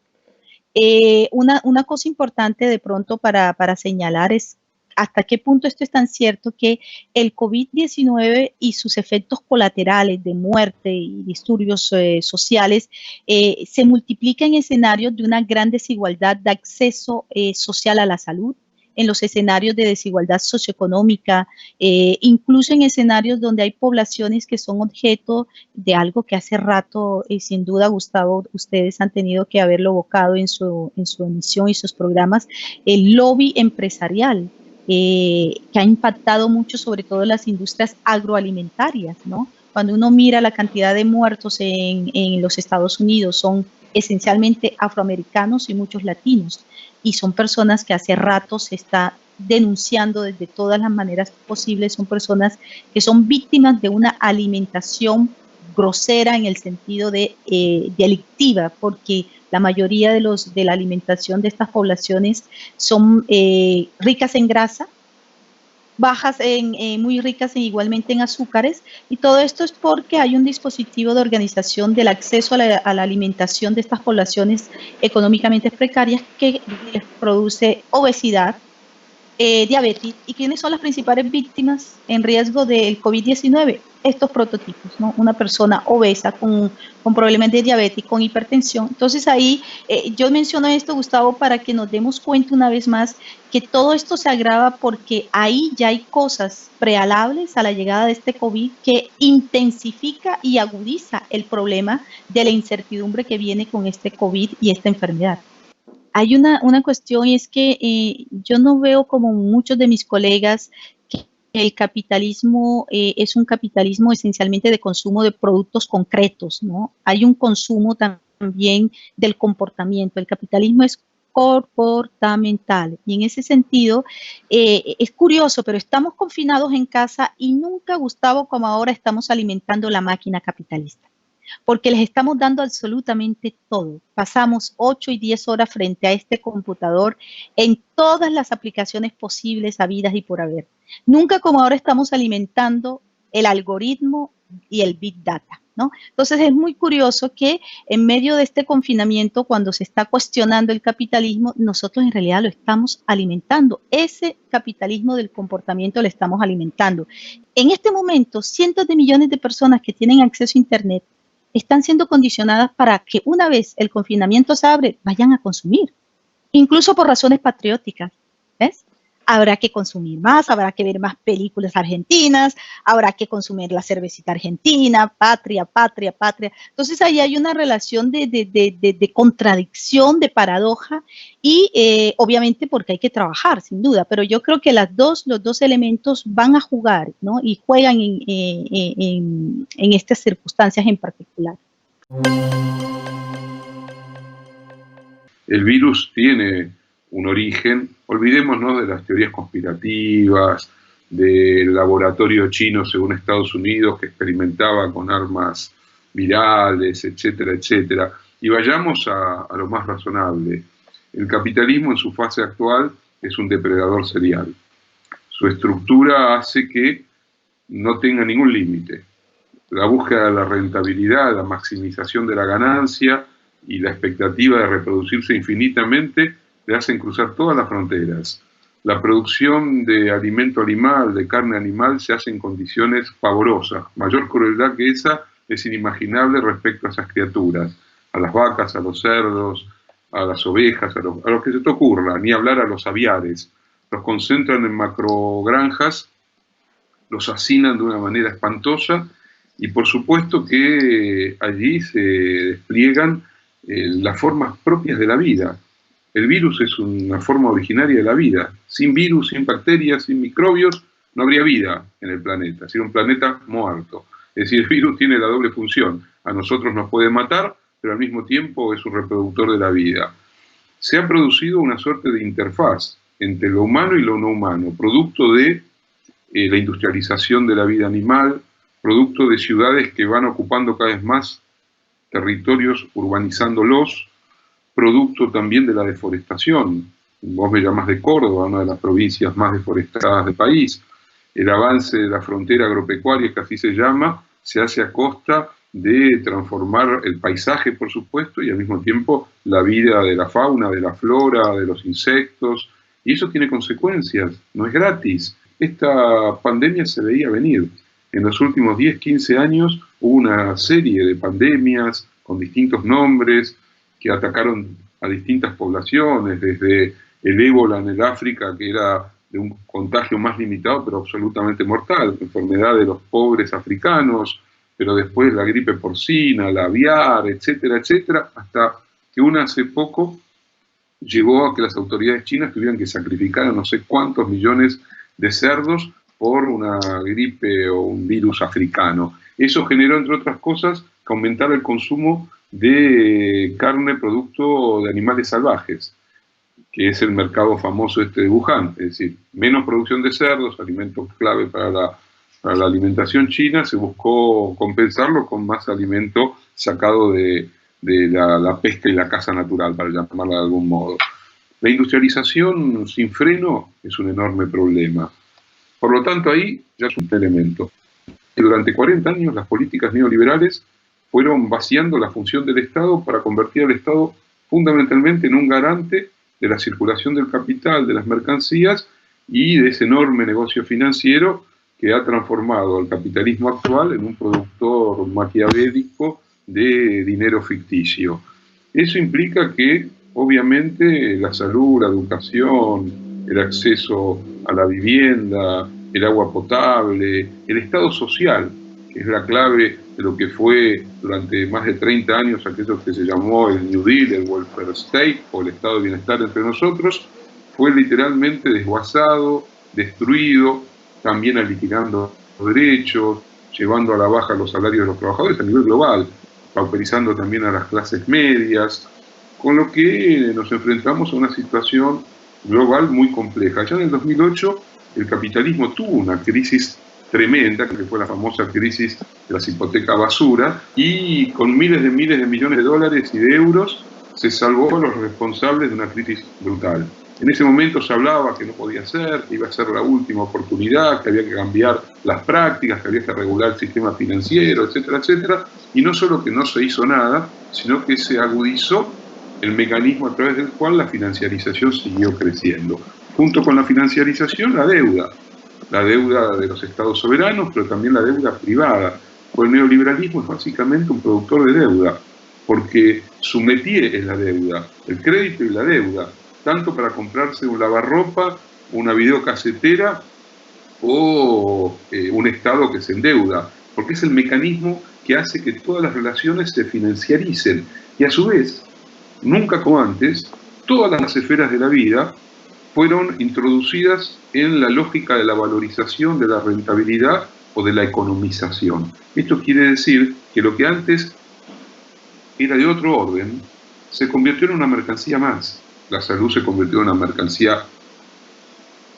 Una cosa importante de pronto para señalar es hasta qué punto esto es tan cierto que el COVID-19 y sus efectos colaterales de muerte y disturbios sociales se multiplican en escenarios de una gran desigualdad de acceso social a la salud, en los escenarios de desigualdad socioeconómica, incluso en escenarios donde hay poblaciones que son objeto de algo que hace rato, sin duda, Gustavo, ustedes han tenido que haberlo evocado en su emisión y sus programas, el lobby empresarial, que ha impactado mucho sobre todo las industrias agroalimentarias, ¿no? Cuando uno mira la cantidad de muertos en los Estados Unidos, son esencialmente afroamericanos y muchos latinos, y son personas que hace rato se está denunciando desde todas las maneras posibles, son personas que son víctimas de una alimentación grosera en el sentido de delictiva, porque la mayoría de la alimentación de estas poblaciones son ricas en grasa, bajas muy ricas igualmente en azúcares, y todo esto es porque hay un dispositivo de organización del acceso a la alimentación de estas poblaciones económicamente precarias que les produce obesidad, diabetes. ¿Y quiénes son las principales víctimas en riesgo del COVID-19? Estos prototipos, ¿no? Una persona obesa con problemas de diabetes, con hipertensión. Entonces ahí yo menciono esto, Gustavo, para que nos demos cuenta una vez más que todo esto se agrava porque ahí ya hay cosas prealables a la llegada de este COVID que intensifica y agudiza el problema de la incertidumbre que viene con este COVID y esta enfermedad. hay una cuestión, y es que yo no veo como muchos de mis colegas que el capitalismo es un capitalismo esencialmente de consumo de productos concretos, ¿no? Hay un consumo también del comportamiento. El capitalismo es comportamental, y en ese sentido es curioso, pero estamos confinados en casa y nunca, Gustavo, como ahora estamos alimentando la máquina capitalista, porque les estamos dando absolutamente todo. Pasamos 8 y 10 horas frente a este computador en todas las aplicaciones posibles, habidas y por haber. Nunca como ahora estamos alimentando el algoritmo y el Big Data, ¿no? Entonces es muy curioso que en medio de este confinamiento, cuando se está cuestionando el capitalismo, nosotros en realidad lo estamos alimentando. Ese capitalismo del comportamiento lo estamos alimentando. En este momento, cientos de millones de personas que tienen acceso a Internet están siendo condicionadas para que una vez el confinamiento se abre, vayan a consumir, incluso por razones patrióticas, ¿ves? Habrá que consumir más, habrá que ver más películas argentinas, habrá que consumir la cervecita argentina, patria, patria, patria. Entonces ahí hay una relación de contradicción, de paradoja, y obviamente porque hay que trabajar, sin duda, pero yo creo que los dos elementos van a jugar, ¿no? Y juegan en estas circunstancias en particular. El virus tiene un origen, olvidémonos de las teorías conspirativas, del laboratorio chino según Estados Unidos que experimentaba con armas virales, etcétera, etcétera, y vayamos a lo más razonable. El capitalismo en su fase actual es un depredador serial. Su estructura hace que no tenga ningún límite. La búsqueda de la rentabilidad, la maximización de la ganancia y la expectativa de reproducirse infinitamente le hacen cruzar todas las fronteras. La producción de alimento animal, de carne animal, se hace en condiciones pavorosas. Mayor crueldad que esa es inimaginable respecto a esas criaturas, a las vacas, a los cerdos, a las ovejas, a lo que se te ocurra, ni hablar a los aviares. Los concentran en macrogranjas, los hacinan de una manera espantosa, y por supuesto que allí se despliegan las formas propias de la vida. El virus es una forma originaria de la vida. Sin virus, sin bacterias, sin microbios, no habría vida en el planeta. Sería un planeta muerto. Es decir, el virus tiene la doble función. A nosotros nos puede matar, pero al mismo tiempo es un reproductor de la vida. Se ha producido una suerte de interfaz entre lo humano y lo no humano, producto de la industrialización de la vida animal, producto de ciudades que van ocupando cada vez más territorios, urbanizándolos, producto también de la deforestación. Vos me llamás de Córdoba, una de las provincias más deforestadas del país. El avance de la frontera agropecuaria, que así se llama, se hace a costa de transformar el paisaje, por supuesto, y al mismo tiempo la vida de la fauna, de la flora, de los insectos, y eso tiene consecuencias, no es gratis. Esta pandemia se veía venir. En los últimos 10, 15 años hubo una serie de pandemias con distintos nombres, que atacaron a distintas poblaciones, desde el ébola en el África, que era de un contagio más limitado, pero absolutamente mortal, enfermedad de los pobres africanos, pero después la gripe porcina, la aviar, etcétera, etcétera, hasta que hace poco llegó a que las autoridades chinas tuvieran que sacrificar a no sé cuántos millones de cerdos por una gripe o un virus africano. Eso generó, entre otras cosas, que aumentara el consumo de carne producto de animales salvajes, que es el mercado famoso de Wuhan, es decir, menos producción de cerdos, alimentos clave para la alimentación china, se buscó compensarlo con más alimento sacado de la pesca y la caza natural, para llamarla de algún modo. La industrialización sin freno es un enorme problema. Por lo tanto, ahí ya es un elemento. Durante 40 años las políticas neoliberales fueron vaciando la función del Estado para convertir al Estado fundamentalmente en un garante de la circulación del capital, de las mercancías y de ese enorme negocio financiero que ha transformado al capitalismo actual en un productor maquiavélico de dinero ficticio. Eso implica que, obviamente, la salud, la educación, el acceso a la vivienda, el agua potable, el estado social, que es la clave de lo que fue durante más de 30 años aquello que se llamó el New Deal, el Welfare State o el Estado de Bienestar entre nosotros, fue literalmente desguazado, destruido, también aniquilando derechos, llevando a la baja los salarios de los trabajadores a nivel global, pauperizando también a las clases medias, con lo que nos enfrentamos a una situación global muy compleja. Ya en el 2008 el capitalismo tuvo una crisis tremenda, que fue la famosa crisis de las hipotecas basura, y con miles de millones de dólares y de euros se salvó a los responsables de una crisis brutal. En ese momento se hablaba que no podía ser, que iba a ser la última oportunidad, que había que cambiar las prácticas, que había que regular el sistema financiero, etcétera, etcétera, y no solo que no se hizo nada, sino que se agudizó el mecanismo a través del cual la financiarización siguió creciendo. Junto con la financiarización, la deuda de los estados soberanos, pero también la deuda privada. Pues el neoliberalismo es básicamente un productor de deuda, porque su métier es la deuda, el crédito y la deuda, tanto para comprarse un lavarropa, una videocasetera o un Estado que se endeuda, porque es el mecanismo que hace que todas las relaciones se financiaricen. Y a su vez, nunca como antes, todas las esferas de la vida fueron introducidas en la lógica de la valorización, de la rentabilidad o de la economización. Esto quiere decir que lo que antes era de otro orden, se convirtió en una mercancía más. La salud se convirtió en una mercancía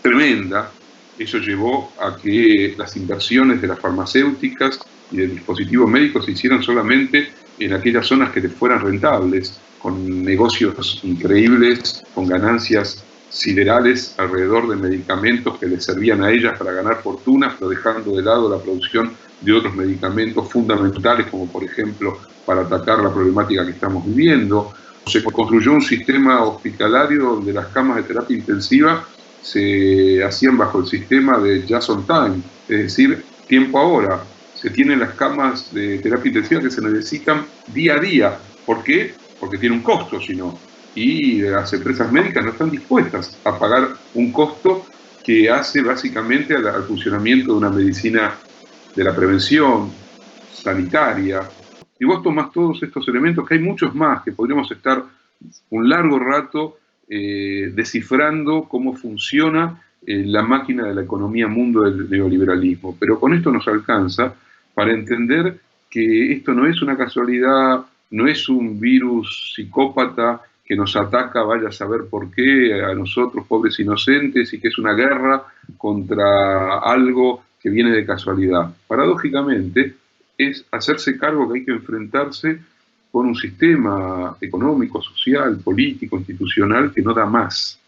tremenda. Eso llevó a que las inversiones de las farmacéuticas y de dispositivos médicos se hicieran solamente en aquellas zonas que les fueran rentables, con negocios increíbles, con ganancias siderales alrededor de medicamentos que les servían a ellas para ganar fortunas, pero dejando de lado la producción de otros medicamentos fundamentales, como por ejemplo para atacar la problemática que estamos viviendo. Se construyó un sistema hospitalario donde las camas de terapia intensiva se hacían bajo el sistema de just on time, es decir, tiempo ahora. Se tienen las camas de terapia intensiva que se necesitan día a día. ¿Por qué? Porque tiene un costo, si no. Y las empresas médicas no están dispuestas a pagar un costo que hace básicamente al funcionamiento de una medicina de la prevención sanitaria. Y vos tomás todos estos elementos, que hay muchos más, que podríamos estar un largo rato descifrando cómo funciona la máquina de la economía mundo del neoliberalismo. Pero con esto nos alcanza para entender que esto no es una casualidad, no es un virus psicópata que nos ataca, vaya a saber por qué, a nosotros, pobres inocentes, y que es una guerra contra algo que viene de casualidad. Paradójicamente, es hacerse cargo que hay que enfrentarse con un sistema económico, social, político, institucional que no da más,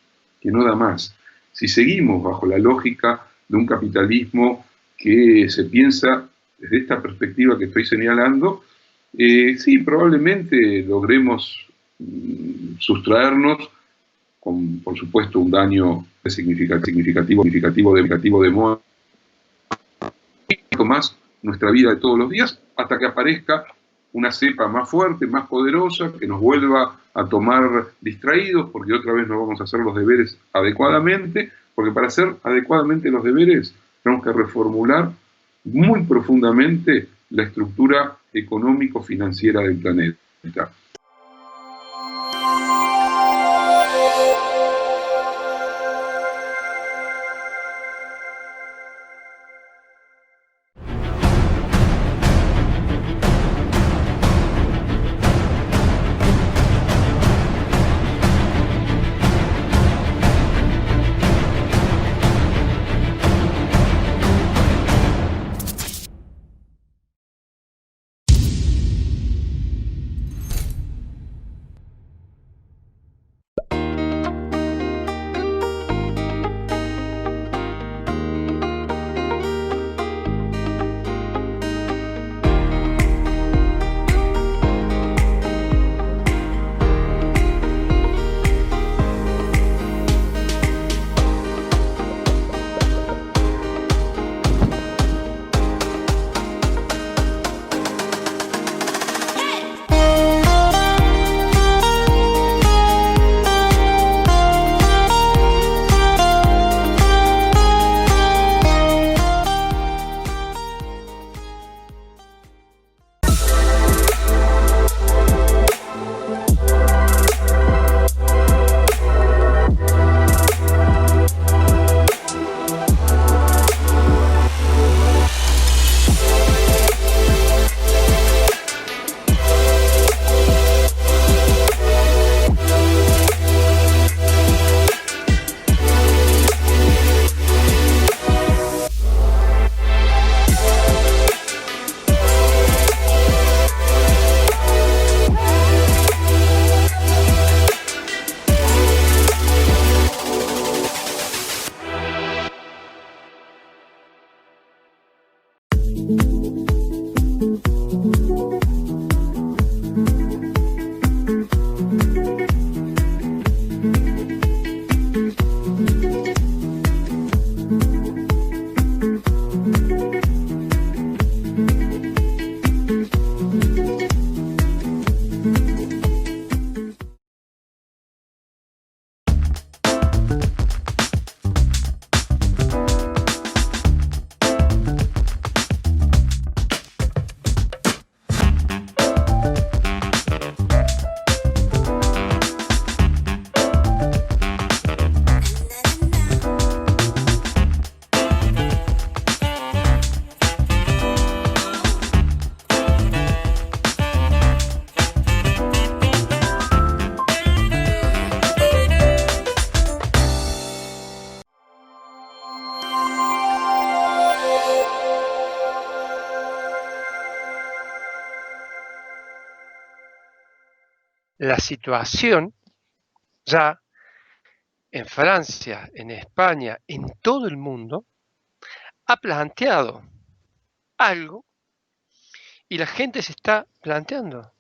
Si seguimos bajo la lógica de un capitalismo que se piensa desde esta perspectiva que estoy señalando, sí, probablemente logremos sustraernos con, por supuesto, un daño significativo de moda más nuestra vida de todos los días, hasta que aparezca una cepa más fuerte, más poderosa, que nos vuelva a tomar distraídos, porque otra vez no vamos a hacer los deberes adecuadamente, porque para hacer adecuadamente los deberes tenemos que reformular muy profundamente la estructura económico-financiera del planeta. la situación ya en Francia, en España, en todo el mundo, ha planteado algo y la gente se está planteando,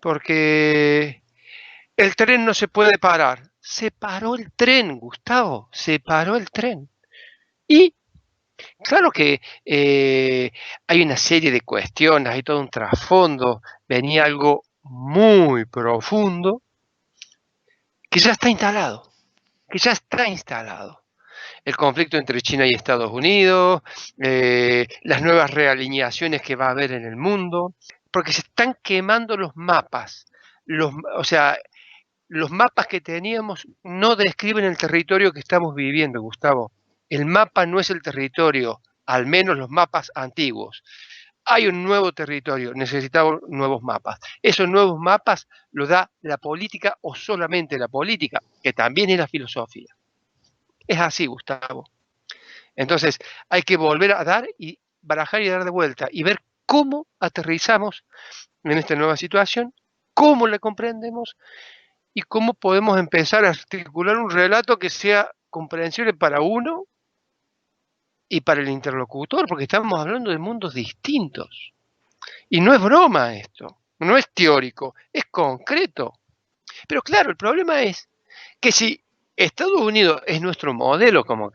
porque el tren no se puede parar. Se paró el tren, Gustavo, se paró el tren. Y claro que hay una serie de cuestiones, hay todo un trasfondo, venía algo muy profundo que ya está instalado, El conflicto entre China y Estados Unidos, las nuevas realineaciones que va a haber en el mundo, porque se están quemando los mapas. O sea, los mapas que teníamos no describen el territorio que estamos viviendo, Gustavo. El mapa no es el territorio, al menos los mapas antiguos. Hay un nuevo territorio, necesitamos nuevos mapas. Esos nuevos mapas los da la política o solamente la política, que también es la filosofía. Es así, Gustavo. Entonces, hay que volver a dar y barajar y dar de vuelta y ver cómo aterrizamos en esta nueva situación, cómo la comprendemos y cómo podemos empezar a articular un relato que sea comprensible para uno y para el interlocutor, porque estamos hablando de mundos distintos. Y no es broma esto, no es teórico, es concreto. Pero claro, el problema es que si Estados Unidos es nuestro modelo, como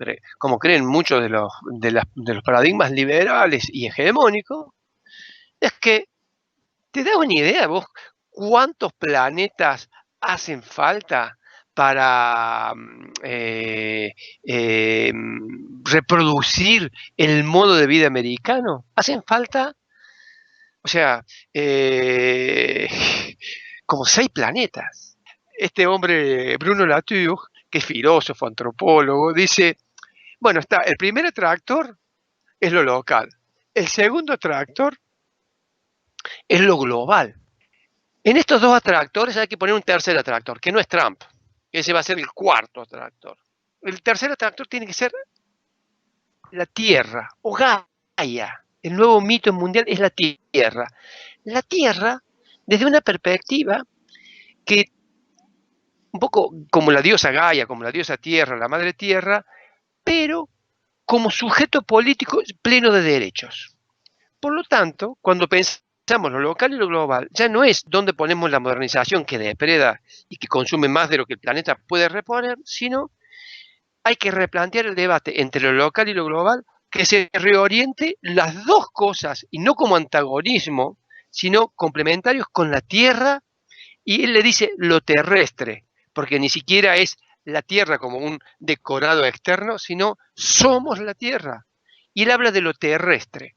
creen muchos de los paradigmas liberales y hegemónicos, es que te das una idea vos cuántos planetas hacen falta para reproducir el modo de vida americano. Hacen falta, o sea, como 6 planetas. Este hombre, Bruno Latour, que es filósofo, antropólogo, dice, bueno, está, el primer atractor es lo local, el segundo atractor es lo global. En estos 2 atractores hay que poner un tercer atractor, que no es Trump. Ese va a ser el cuarto atractor. El tercer atractor tiene que ser la Tierra, o Gaia. El nuevo mito mundial es la Tierra. La Tierra, desde una perspectiva que, un poco como la diosa Gaia, como la diosa Tierra, la madre Tierra, pero como sujeto político pleno de derechos. Por lo tanto, cuando pensamos lo local y lo global, ya no es donde ponemos la modernización que depreda y que consume más de lo que el planeta puede reponer, sino hay que replantear el debate entre lo local y lo global, que se reoriente las 2 cosas, y no como antagonismo, sino complementarios con la Tierra, y él le dice lo terrestre, porque ni siquiera es la Tierra como un decorado externo, sino somos la Tierra. Y él habla de lo terrestre,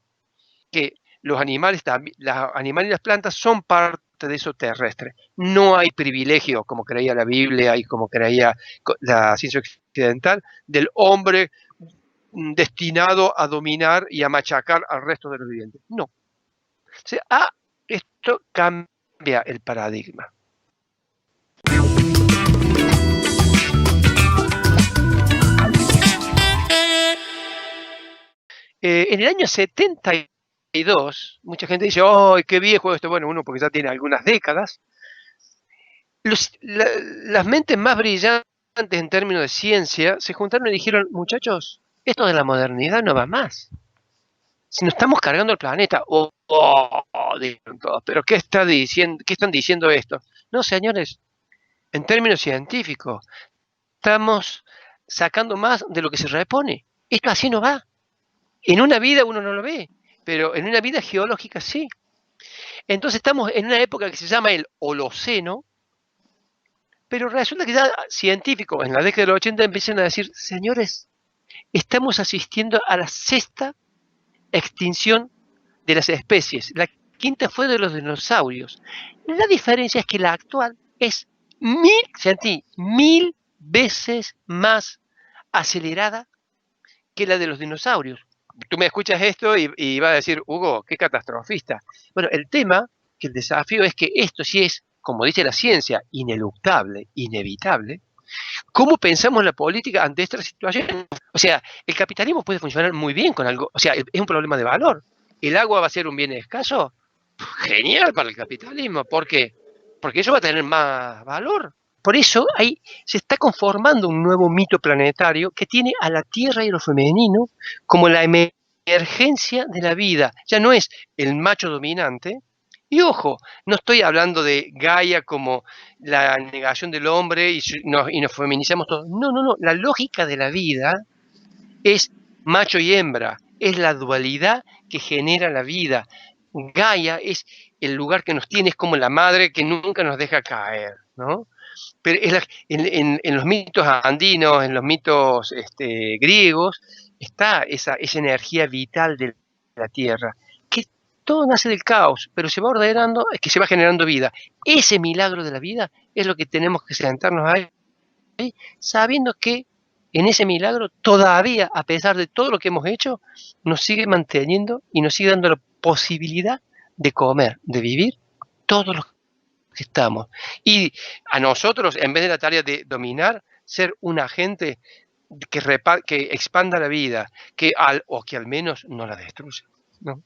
que los animales y las plantas son parte de eso terrestre. No hay privilegio, como creía la Biblia y como creía la ciencia occidental, del hombre destinado a dominar y a machacar al resto de los vivientes. No. O sea, esto cambia el paradigma. En el año 72, mucha gente dice, ¡ay, qué viejo esto! Bueno, uno porque ya tiene algunas décadas. Las mentes más brillantes en términos de ciencia se juntaron y dijeron, muchachos, esto de la modernidad no va más. Si nos estamos cargando el planeta, dijeron todos, pero ¿qué están diciendo esto? No, señores, en términos científicos, estamos sacando más de lo que se repone. Esto así no va. En una vida uno no lo ve, pero en una vida geológica sí. Entonces estamos en una época que se llama el Holoceno, pero resulta que ya científicos en la década del 80 empiezan a decir, señores, estamos asistiendo a la 6ª extinción de las especies. La 5ª fue de los dinosaurios. La diferencia es que la actual es 1000 veces más acelerada que la de los dinosaurios. Tú me escuchas esto y vas a decir, Hugo, qué catastrofista. Bueno, el tema, que el desafío es que esto sí es, como dice la ciencia, ineluctable, inevitable. ¿Cómo pensamos la política ante esta situación? O sea, el capitalismo puede funcionar muy bien con algo, o sea, es un problema de valor. ¿El agua va a ser un bien escaso? Genial para el capitalismo. ¿Por qué? porque eso va a tener más valor. Por eso se está conformando un nuevo mito planetario que tiene a la Tierra y lo femenino como la emergencia de la vida. Ya no es el macho dominante. Y ojo, no estoy hablando de Gaia como la negación del hombre y nos feminizamos todos. No. La lógica de la vida es macho y hembra. Es la dualidad que genera la vida. Gaia es el lugar que nos tiene, es como la madre que nunca nos deja caer, ¿no? Pero en los mitos andinos, en los mitos griegos, está esa energía vital de la tierra, que todo nace del caos, pero se va ordenando, es que se va generando vida. Ese milagro de la vida es lo que tenemos que sentarnos ahí, sabiendo que en ese milagro todavía, a pesar de todo lo que hemos hecho, nos sigue manteniendo y nos sigue dando la posibilidad de comer, de vivir todos los que estamos. Y a nosotros, en vez de la tarea de dominar, ser un agente que expanda la vida, o que al menos no la destruya, ¿no?